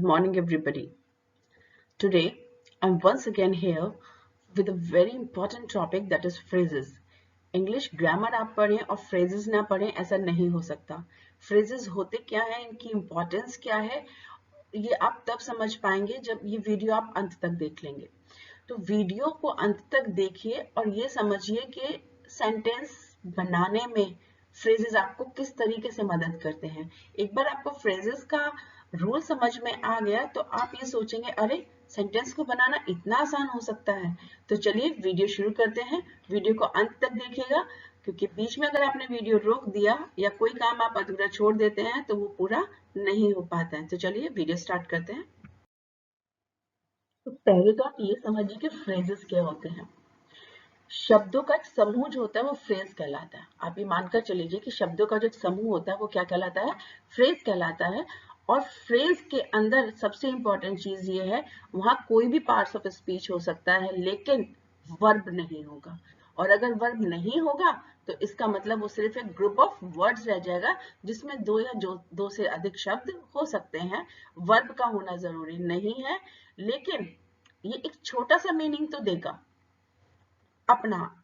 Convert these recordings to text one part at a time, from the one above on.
Good morning, everybody. Today, I'm once again here with a very important topic that is phrases. English grammar आप पढ़ें और phrases ना पढ़ें ऐसा नहीं हो सकता. Phrases होते क्या हैं, इनकी importance क्या है, ये आप तब समझ पाएंगे जब ये वीडियो आप अंत तक देख लेंगे. तो वीडियो को अंत तक देखिए और ये समझिए कि सेंटेंस बनाने में फ्रेजेस आपको किस तरीके से मदद करते हैं. एक बार आपको फ्रेजेस का रूल समझ में आ गया तो आप ये सोचेंगे अरे सेंटेंस को बनाना इतना आसान हो सकता है. तो चलिए वीडियो शुरू करते हैं. वीडियो को अंत तक देखिएगा क्योंकि बीच में अगर आपने वीडियो रोक दिया या कोई काम आप अधूरा छोड़ देते हैं तो वो पूरा नहीं हो पाता है. तो चलिए वीडियो स्टार्ट करते हैं. तो पहले तो आप ये समझिए कि फ्रेजेस क्या होते हैं. शब्दों का समूह जो होता है वो फ्रेज कहलाता है. आप ये मानकर चलिए कि शब्दों का जो समूह होता है वो क्या कहलाता है, फ्रेज कहलाता है. और फ्रेज के अंदर सबसे इंपॉर्टेंट चीज ये है, वहां कोई भी पार्ट्स ऑफ स्पीच हो सकता है लेकिन वर्ब नहीं होगा. और अगर वर्ब नहीं होगा तो इसका मतलब वो सिर्फ एक ग्रुप ऑफ वर्ड्स रह जाएगा जिसमें दो या दो से अधिक शब्द हो सकते हैं. वर्ब का होना जरूरी नहीं है लेकिन ये एक छोटा सा मीनिंग तो देगा, अपना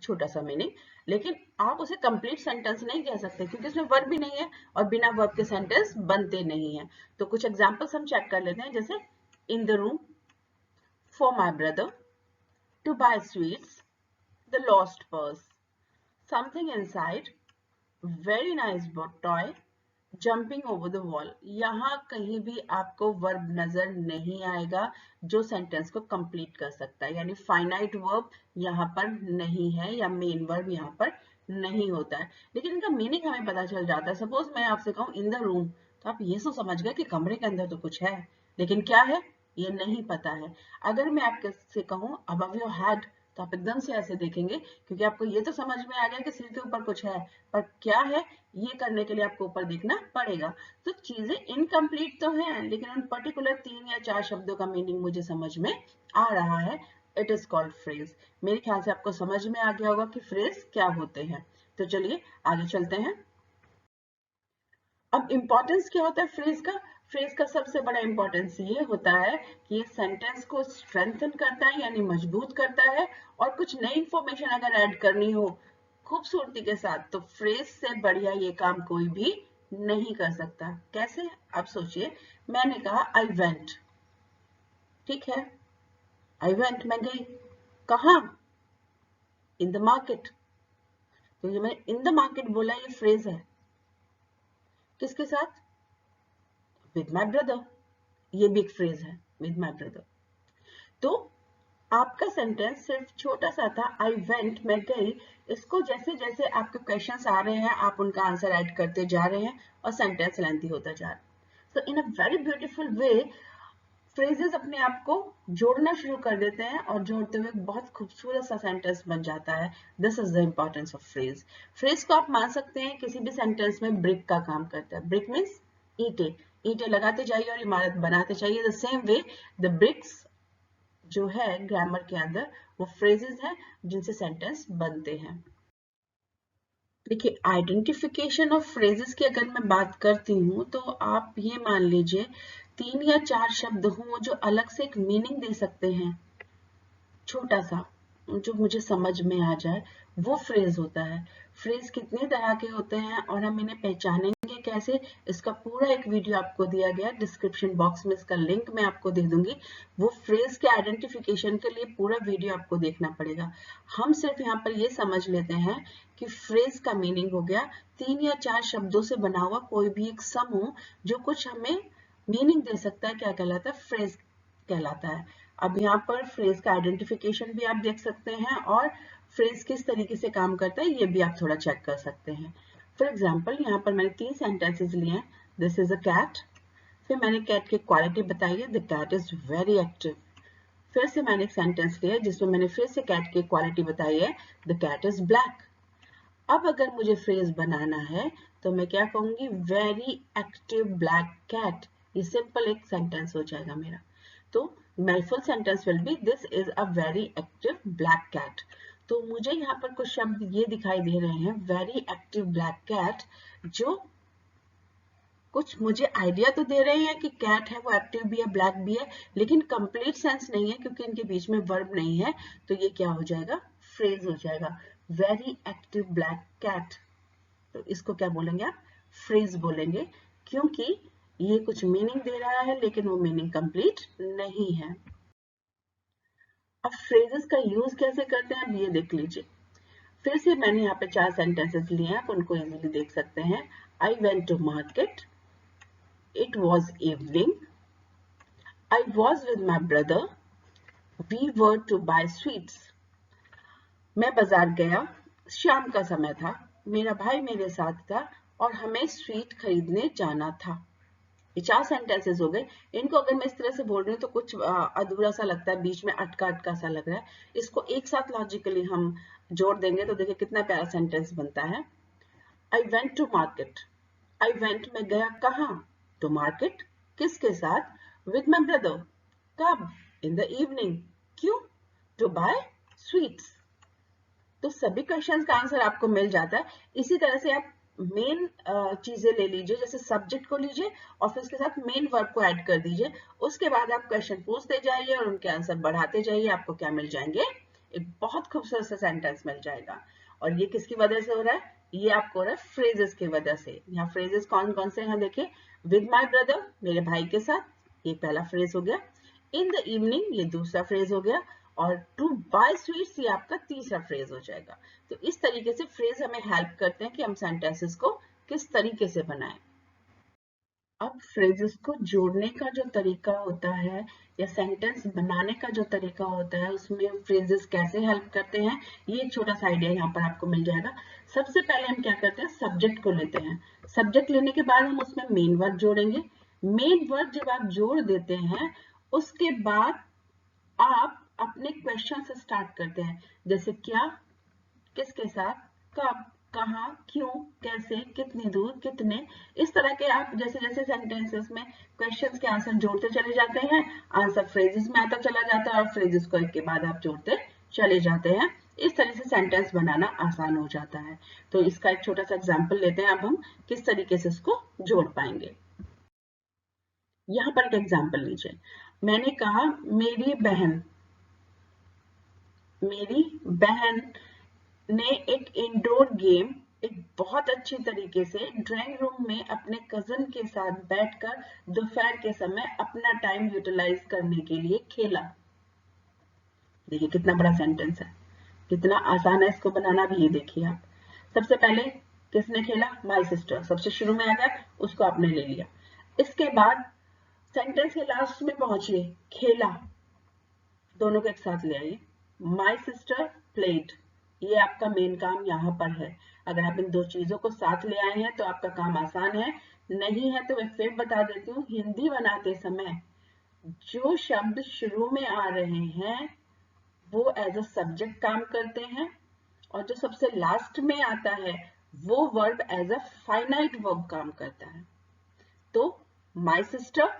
छोटा सा मीनिंग. लेकिन आप उसे कंप्लीट सेंटेंस नहीं कह सकते क्योंकि उसमें वर्ब भी नहीं है और बिना वर्ब के सेंटेंस बनते नहीं है. तो कुछ एग्जांपल्स हम चेक कर लेते हैं, जैसे in the room, for my brother, to buy sweets, the lost purse, something inside, very nice toy, jumping over the wall. यहाँ कहीं भी आपको वर्ब नजर नहीं आएगा जो सेंटेंस को कंप्लीट कर सकता है, यानी फाइनाइट वर्ब यहाँ पर नहीं है या मेन वर्ब यहाँ पर नहीं होता है. लेकिन इनका मीनिंग हमें पता चल जाता है. सपोज मैं आपसे कहूँ इन द रूम, तो आप ये तो समझ गए कि कमरे के अंदर तो कुछ है, लेकिन क्या है ये नहीं पता है. अगर मैं आपसे कहूँ अबव योर हेड, तो आप एकदम से ऐसे देखेंगे क्योंकि आपको ये तो समझ में आ गया कि सिर के ऊपर कुछ है, पर क्या है ये करने के लिए आपको ऊपर देखना पड़ेगा. तो चीजें इनकम्प्लीट तो हैं लेकिन उन पर्टिकुलर 3 या 4 शब्दों का मीनिंग मुझे समझ में आ रहा है. It is called phrase. मेरे ख्याल से आपको समझ में आ गया होगा कि फ्रेज क्या होते हैं. तो चलिए आगे चलते हैं. अब इंपॉर्टेंस क्या होता है फ्रेज का. फ्रेज का सबसे बड़ा इंपॉर्टेंस ये होता है कि ये सेंटेंस को स्ट्रेंथन करता है यानी मजबूत करता है. और कुछ नई इंफॉर्मेशन अगर ऐड करनी हो खूबसूरती के साथ तो फ्रेज से बढ़िया ये काम कोई भी नहीं कर सकता. कैसे, अब सोचिए. मैंने कहा आई वेंट, ठीक है, आई वेंट, मैं गई. कहा, इन द मार्केट. तो ये मैंने इन द मार्केट बोला, ये फ्रेज है. किसके साथ, विद माई ब्रदर. ये भी एक फ्रेज है, विद माई ब्रदर. तो आपका सेंटेंस सिर्फ छोटा सा था, आई वेंट, मैं गई. इसको जैसे जैसे आपके क्वेश्चंस आ रहे हैं आप उनका आंसर ऐड करते जा रहे हैं और सेंटेंस लेंथी होता जा रहा है. So in a very beautiful way phrases अपने आप को जोड़ना शुरू कर देते हैं और जोड़ते हुए बहुत खूबसूरत सा सेंटेंस बन जाता है. This is the importance of phrase. Phrase को आप मान सकते हैं किसी भी सेंटेंस में ब्रिक का काम करता है. ब्रिक मीन्स ईंटें. ईंटें लगाते जाइए और इमारत बनाते जाइए. The same way the bricks जो है ग्रामर के अंदर वो फ्रेजेस हैं जिनसे सेंटेंस बनते हैं. देखिए, आइडेंटिफिकेशन ऑफ फ्रेजेस की अगर मैं बात करती हूँ तो आप ये मान लीजिए 3 या 4 शब्द हों जो अलग से एक मीनिंग दे सकते हैं, छोटा सा, जो मुझे समझ में आ जाए, वो फ्रेज होता है. फ्रेज कितने तरह के होते हैं और हम इन्हें पहचानेंगे कैसे, इसका पूरा एक वीडियो आपको दिया गया है. डिस्क्रिप्शन बॉक्स में इसका लिंक मैं आपको दे दूंगी. वो फ्रेज के आइडेंटिफिकेशन के लिए पूरा वीडियो आपको देखना पड़ेगा. हम सिर्फ यहाँ पर ये समझ लेते हैं कि फ्रेज का मीनिंग हो गया 3 या 4 शब्दों से बना हुआ कोई भी एक समूह जो कुछ हमें मीनिंग दे सकता है. क्या कहलाता है, फ्रेज कहलाता है. अब यहाँ पर फ्रेज का आइडेंटिफिकेशन भी आप देख सकते हैं और फ्रेज किस तरीके से काम करता है ये भी आप थोड़ा चेक कर सकते हैं. फॉर एग्जाम्पल यहाँ पर मैंने 3 सेंटेंसेस लिए हैं. This is a cat. फिर मैंने कैट की क्वालिटी बताई है, the cat is very active. फिर से मैंने एक सेंटेंस लिया जिसमें मैंने फिर से कैट की क्वालिटी बताई है, द कैट इज ब्लैक. अब अगर मुझे फ्रेज बनाना है तो मैं क्या कहूंगी, वेरी एक्टिव ब्लैक कैट. ये सिंपल एक सेंटेंस हो जाएगा मेरा. तो my full sentence will be this is a very active black cat. तो मुझे यहाँ पर कुछ शब्द ये दिखाई दे रहे हैं, very active black cat, जो कुछ मुझे आइडिया तो दे रहे हैं कि कैट है, वो एक्टिव भी है, ब्लैक भी है, लेकिन कंप्लीट सेंस नहीं है क्योंकि इनके बीच में वर्ब नहीं है। तो ये क्या हो जाएगा, फ्रेज हो जाएगा। वेरी एक्टिव ब्लैक कैट, तो इसको क्या बोलेंगे आप, फ्रेज बोलेंगे, क्योंकि ये कुछ मीनिंग दे रहा है लेकिन वो मीनिंग कंप्लीट नहीं है। अब फ्रेजेस का यूज कैसे करते हैं, अब ये देख लीजिए। फिर से मैंने यहाँ पे 4 सेंटेंसेस लिए हैं, आप उनको इजीली देख सकते हैं। I went to market, it was evening, I was with my brother, we were to buy sweets. मैं बाजार गया, शाम का समय था, मेरा भाई मेरे साथ था और हमें स्वीट खरीदने जाना था। ये 4 सेंटेंसेस हो गए। इनको अगर मैं इस तरह से बोल रही हूँ तो कुछ अधूरा सा लगता है, बीच में अटका अटका सा लग रहा है। इसको एक साथ लॉजिकली हम जोड़ देंगे तो देखिए कितना प्यारा सेंटेंस बनता है। I went to market, I went मैं गया कहाँ, टू मार्केट किसके साथ, विद माई ब्रदर, कब, इन द इवनिंग, क्यों, टू बाय स्वीट्स। तो सभी क्वेश्चंस का आंसर आपको मिल जाता है। इसी तरह से आप मेन चीजें ले लीजिए, जैसे सब्जेक्ट को लीजिए और फिर उसके साथ मेन वर्ब को ऐड कर दीजिए। उसके बाद आप क्वेश्चन पूछते जाइए और उनके आंसर बढ़ाते जाइए, आपको क्या मिल जाएंगे, एक बहुत खूबसूरत सा सेंटेंस मिल जाएगा। और ये किसकी वजह से हो रहा है, ये आपको हो रहा है फ्रेजेस की वजह से। यहाँ फ्रेजेस कौन कौन से हैं देखिए, विद माई ब्रदर मेरे भाई के साथ, ये पहला फ्रेज हो गया। इन द इवनिंग ये दूसरा फ्रेज हो गया, और टू बाय स्वीट्स ये आपका तीसरा फ्रेज हो जाएगा। तो इस तरीके से फ्रेज हमें हेल्प करते हैं कि हम सेंटेंसेस को किस तरीके से बनाएं। अब फ्रेजेस को जोड़ने का जो तरीका होता है या सेंटेंस बनाने का जो तरीका होता है, उसमें फ्रेजेस कैसे हेल्प करते हैं, ये एक छोटा सा आइडिया यहाँ पर आपको मिल जाएगा। सबसे पहले हम क्या करते हैं, सब्जेक्ट को लेते हैं। सब्जेक्ट लेने के बाद हम उसमें मेन वर्ब जोड़ेंगे। मेन वर्ब जब आप जोड़ देते हैं उसके बाद आप अपने क्वेश्चन से स्टार्ट करते हैं, जैसे क्या, किसके साथ, कब, कहाँ, क्यों, कैसे, कितनी दूर, कितने। इस तरह के आप जैसे जैसे सेंटेंसेस में क्वेश्चंस के आंसर जोड़ते चले जाते हैं, आंसर फ्रेजेस में आता चला जाता है और फ्रेजेस को एक के बाद आप जोड़ते चले जाते हैं। इस तरह से सेंटेंस बनाना आसान हो जाता है। तो इसका एक छोटा सा एग्जाम्पल लेते हैं, अब हम किस तरीके से इसको जोड़ पाएंगे। यहाँ पर एक एग्जाम्पल लीजिए। मैंने कहा मेरी बहन ने एक इंडोर गेम एक बहुत अच्छी तरीके से ड्राइंग रूम में अपने कजन के साथ बैठकर दोपहर के समय अपना टाइम यूटिलाइज करने के लिए खेला। देखिए कितना बड़ा सेंटेंस है, कितना आसान है इसको बनाना भी। ये देखिए आप, सबसे पहले किसने खेला, माय सिस्टर, सबसे शुरू में आ गया, उसको आपने ले लिया। इसके बाद सेंटेंस के लास्ट में पहुंचिए, खेला, दोनों को एक साथ ले आइए। माई सिस्टर प्लेड, ये आपका मेन काम यहाँ पर है। अगर आप इन दो चीजों को साथ ले आए हैं तो आपका काम आसान है। नहीं है तो मैं फिर बता देती हूँ, हिंदी बनाते समय जो शब्द शुरू में आ रहे हैं वो एज अ सब्जेक्ट काम करते हैं, और जो सबसे लास्ट में आता है वो verb as a finite verb काम करता है। तो माई सिस्टर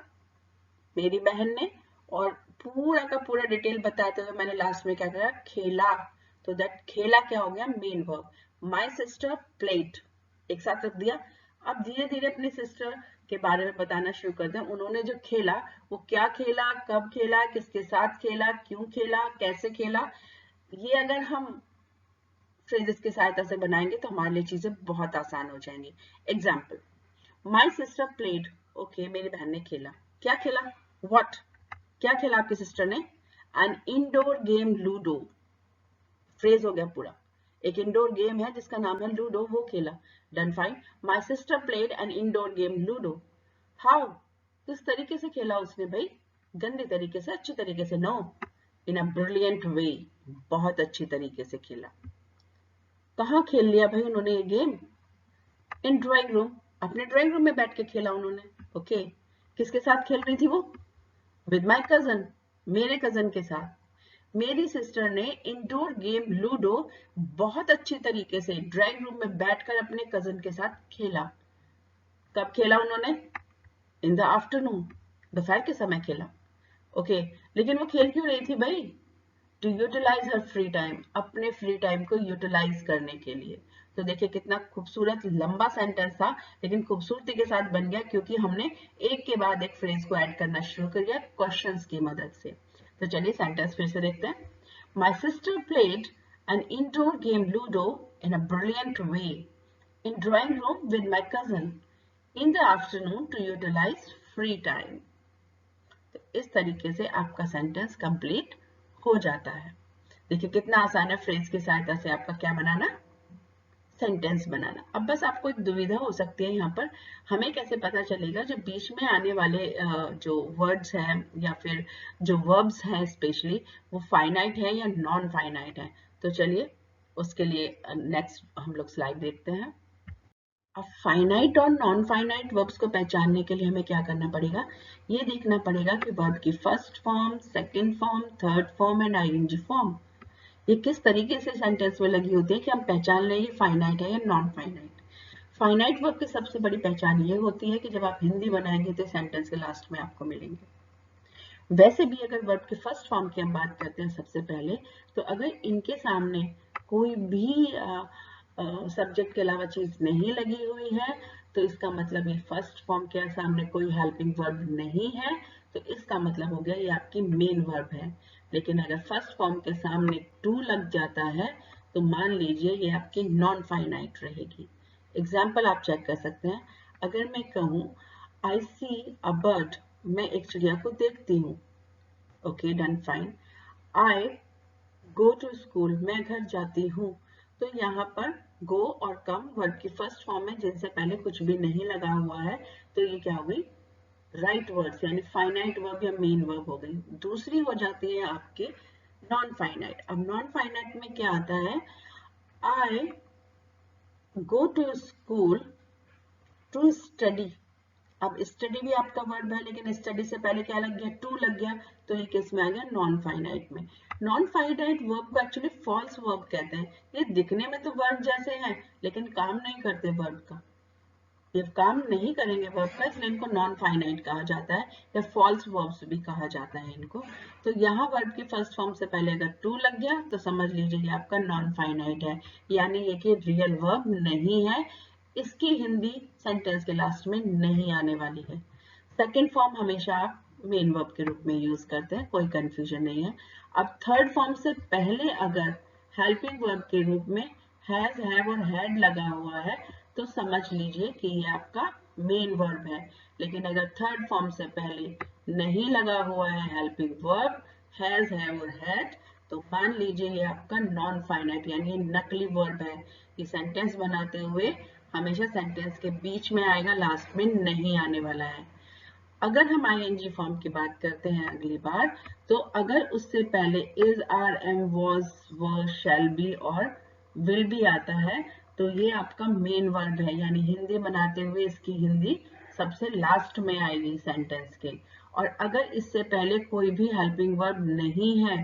मेरी बहन ने, और पूरा का पूरा डिटेल बताते हुए मैंने लास्ट में क्या कहा, खेला। तो दैट खेला क्या हो गया, main verb. My sister played, एक साथ रख दिया। अब धीरे धीरे अपनी सिस्टर के बारे में बताना शुरू करते हैं। उन्होंने जो खेला वो क्या खेला, कब खेला, किसके साथ खेला, क्यों खेला, कैसे खेला। ये अगर हम फ्रेजेस की सहायता से बनाएंगे तो हमारे लिए चीजें बहुत आसान हो जाएंगी। Example, my sister played, okay मेरी बहन ने खेला, क्या खेला, व्हाट, क्या खेला आपकी सिस्टर ने, an indoor game ludo. Phrase हो गया पूरा, एक इंडोर गेम है जिसका नाम है लूडो, वो खेला। Done fine. My sister played an indoor game ludo. How, किस तरीके से खेला उसने भाई, गंदे तरीके से, अच्छी तरीके से, नो, इन अ ब्रिलियंट वे, बहुत अच्छी तरीके से खेला। कहाँ खेल लिया भाई उन्होंने ये गेम, इन ड्राइंग रूम, अपने ड्राइंग रूम में बैठ के खेला उन्होंने। ओके, किसके साथ खेल रही थी वो, विद माई कजन, मेरे कजन के साथ। मेरी सिस्टर ने इंडोर गेम लूडो बहुत अच्छी तरीके से ड्राइंग रूम में बैठकर अपने कजन के साथ खेला। कब खेला उन्होंने, इन द आफ्टरनून, दोपहर के समय खेला। ओके, लेकिन वो खेल क्यों रही थी भाई, to utilise her free time, अपने फ्री टाइम को यूटिलाइज करने के लिए। तो देखिए कितना खूबसूरत लंबा सेंटेंस था, लेकिन खूबसूरती के साथ बन गया क्योंकि हमने एक के बाद एक फ्रेज को ऐड करना शुरू कर दिया क्वेश्चंस की मदद से। तो चलिए सेंटेंस फिर से देखते हैं। My sister played an indoor game Ludo in a brilliant way in drawing room with my cousin in the afternoon to utilize free time। तो इस तरीके से आपका सेंटेंस कंप्लीट हो जाता है। देखिए कितना आसान है फ्रेज की सहायता से आपका क्या बनाना, सेंटेंस बनाना। अब बस आपको एक दुविधा हो सकती है यहाँ पर, हमें कैसे पता चलेगा जो बीच में आने वाले जो वर्ड्स हैं या फिर जो वर्ब्स हैं स्पेशली वो फाइनाइट है या नॉन फाइनाइट है। तो चलिए उसके लिए नेक्स्ट हम लोग स्लाइड देखते हैं। अब फाइनाइट और नॉन फाइनाइट वर्ब्स को पहचानने के लिए हमें क्या करना पड़ेगा, ये देखना पड़ेगा कि वर्ब की first form, second form, third form and ING form ये किस तरीके से सेंटेंस में लगी होती है कि हम पहचान लें ये फाइनाइट है या नॉन फाइनाइट। फाइनाइट वर्ब की सबसे बड़ी पहचान ये होती है कि जब आप हिंदी बनाएंगे तो सेंटेंस के लास्ट में आपको मिलेंगे। वैसे भी अगर वर्ब की फर्स्ट फॉर्म की हम बात करते हैं सबसे पहले, तो अगर इनके सामने कोई भी सब्जेक्ट के अलावा चीज नहीं लगी हुई है तो इसका मतलब ये फर्स्ट फॉर्म के सामने कोई हेल्पिंग वर्ब नहीं है, तो इसका मतलब हो गया ये आपकी मेन वर्ब है। लेकिन अगर फर्स्ट फॉर्म के सामने टू लग जाता है तो मान लीजिए ये आपकी नॉन फाइनाइट रहेगी। एग्जाम्पल आप चेक कर सकते हैं। अगर मैं कहूँ आई सी अ बर्ड, मैं एक चिड़िया को देखती हूँ, okay done fine. I go to school, मैं घर जाती हूँ। तो यहाँ पर गो और कम वर्ब की फर्स्ट फॉर्म है जिनसे पहले कुछ भी नहीं लगा हुआ है, तो ये क्या हो गई, राइट वर्ड्स यानी फाइनाइट वर्ब या मेन वर्ब हो गई। दूसरी हो जाती है आपके नॉन फाइनाइट। अब नॉन फाइनाइट में क्या आता है, I go to school to study. अब स्टडी भी आपका वर्ब है लेकिन स्टडी से पहले क्या लग गया, टू लग गया, तो ये किस में आ गया, नॉन फाइनाइट में। नॉन फाइनाइट वर्ब को एक्चुअली फॉल्स वर्ब कहते हैं। ये दिखने में तो वर्ब जैसे हैं लेकिन काम नहीं करते वर्ब का, ये काम नहीं करेंगे वर्ब का, इसलिए इनको नॉन फाइनाइट कहा जाता है या फॉल्स वर्ब्स भी कहा जाता है इनको। तो यहाँ वर्ब की फर्स्ट फॉर्म से पहले अगर टू लग गया तो समझ लीजिए ये आपका नॉन फाइनाइट है, यानी ये कि रियल वर्ब नहीं है, इसकी हिंदी सेंटेंस के लास्ट में नहीं आने वाली है। सेकेंड फॉर्म हमेशा आप मेन वर्ब के रूप में यूज करते हैं, कोई कंफ्यूजन नहीं है। अब थर्ड फॉर्म से पहले अगर हेल्पिंग वर्ब के रूप में हैज, हैव और हैड लगा हुआ है तो समझ लीजिए कि ये आपका मेन वर्ब है। लेकिन अगर थर्ड फॉर्म से पहले नहीं लगा हुआ है हेल्पिंग वर्ब हैज, हैव और हैड, तो मान लीजिए ये आपका नॉन फाइनाइट यानी नकली वर्ब है। ये सेंटेंस बनाते हुए हमेशा सेंटेंस के बीच में आएगा, लास्ट में नहीं आने वाला है। अगर हम आईएनजी फॉर्म की बात करते हैं अगली बार, तो अगर उससे पहले is, are, am, was, were, shall be और विल बी आता है तो ये आपका मेन वर्ब है, यानी हिंदी बनाते हुए इसकी हिंदी सबसे लास्ट में आएगी सेंटेंस के। और अगर इससे पहले कोई भी हेल्पिंग वर्ब नहीं है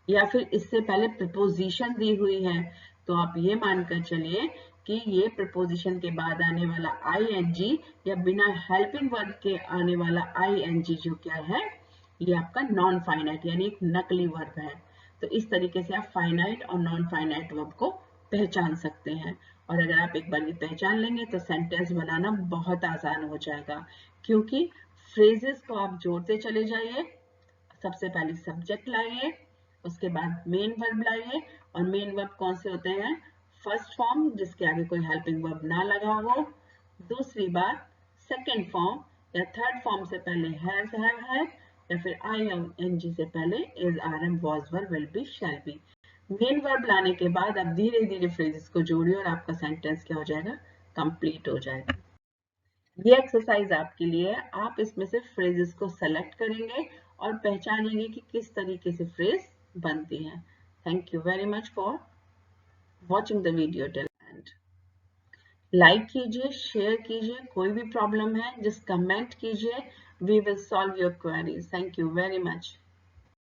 या फिर इससे पहले प्रपोजिशन दी हुई है तो आप ये मानकर चलिए कि ये प्रपोजिशन के बाद आने वाला आईएनजी या बिना हेल्पिंग वर्ब के आने वाला आईएनजी जो क्या है, ये आपका नॉन फाइनाइट यानी एक नकली वर्ब है। तो इस तरीके से आप फाइनाइट और नॉन फाइनाइट वर्ब को पहचान सकते हैं। और अगर आप एक बार ये पहचान लेंगे तो सेंटेंस बनाना बहुत आसान हो जाएगा, क्योंकि फ्रेजेस को आप जोड़ते चले जाइए। सबसे पहले सब्जेक्ट लाइए, उसके बाद मेन वर्ब लाइए, और मेन वर्ब कौन से होते हैं, फर्स्ट फॉर्म जिसके आगे कोई हेल्पिंग वर्ब ना लगा हो, दूसरी बात सेकंड फॉर्म या थर्ड फॉर्म से पहले हैज, हैव, हैड, या फिर आईएनजी से पहले is, are, am, was, were, will be, shall be. Main verb लाने के बाद आप धीरे धीरे फ्रेजेस को जोड़िए और आपका सेंटेंस क्या हो जाएगा, कंप्लीट हो जाएगा। ये एक्सरसाइज आपके लिए है, आप इसमें से फ्रेजेस को सेलेक्ट करेंगे और पहचानेंगे कि किस तरीके से फ्रेज बनती है। Thank you very much for watching the video till end. Like कीजिए, शेयर कीजिए, कोई भी प्रॉब्लम है जस्ट कमेंट कीजिए, we will solve your queries. Thank you very much.